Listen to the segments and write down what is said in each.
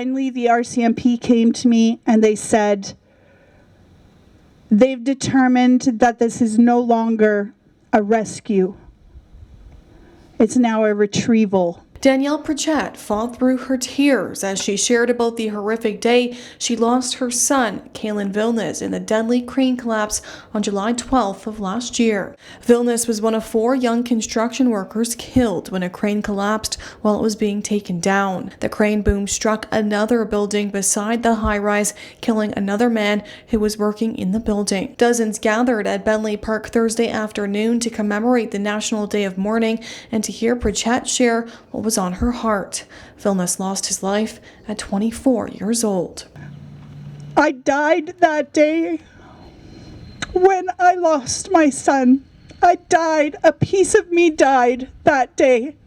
Finally, the RCMP came to me and they said they've determined that this is no longer a rescue. It's now a retrieval. Danielle Pritchett fought through her tears as she shared about the horrific day she lost her son, Cailen Vilness, in the deadly crane collapse on July 12th of last year. Vilness was one of 4 young construction workers killed when a crane collapsed while it was being taken down. The crane boom struck another building beside the high-rise, killing another man who was working in the building. Dozens gathered at Bentley Park Thursday afternoon to commemorate the National Day of Mourning and to hear Pritchett share what was on her heart. Vilness lost his life at 24 years old. I died that day when I lost my son. I died. A piece of me died that day.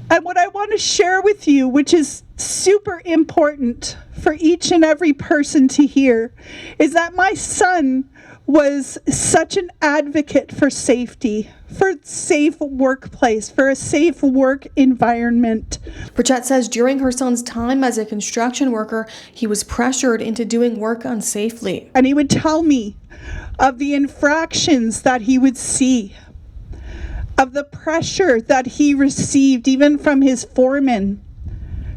And what I want to share with you, which is super important for each and every person to hear, is that my son was such an advocate for safety, for a safe workplace, for a safe work environment. Pritchett says during her son's time as a construction worker, he was pressured into doing work unsafely. And he would tell me of the infractions that he would see, of the pressure that he received even from his foreman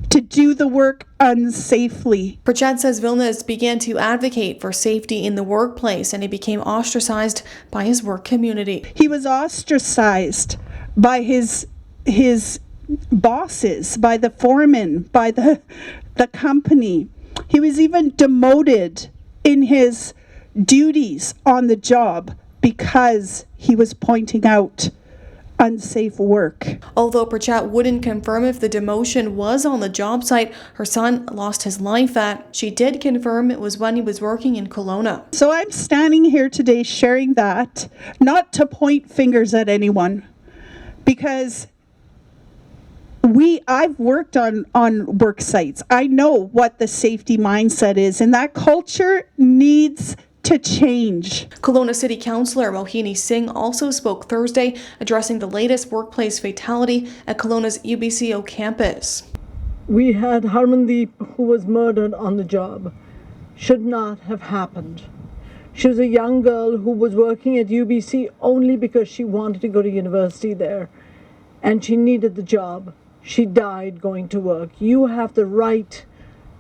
to do the work unsafely. Pritchett says Vilness began to advocate for safety in the workplace and he became ostracized by his work community. He was ostracized by his bosses, by the foreman, by the company. He was even demoted in his duties on the job because he was pointing out unsafe work. Although Pritchett wouldn't confirm if the demotion was on the job site her son lost his life at, she did confirm it was when he was working in Kelowna. So I'm standing here today sharing that, not to point fingers at anyone, because I've worked on work sites. I know what the safety mindset is, and that culture needs to change. Kelowna City Councillor Mohini Singh also spoke Thursday, addressing the latest workplace fatality at Kelowna's UBCO campus. We had Harmandeep, who was murdered on the job. Should not have happened. She was a young girl who was working at UBC only because she wanted to go to university there, and she needed the job. She died going to work. You have the right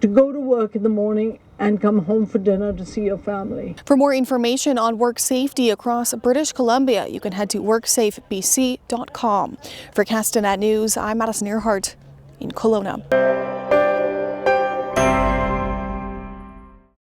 to go to work in the morning and come home for dinner to see your family. For more information on work safety across British Columbia, you can head to worksafebc.com. For Castanet News, I'm Madison Earhart in Kelowna.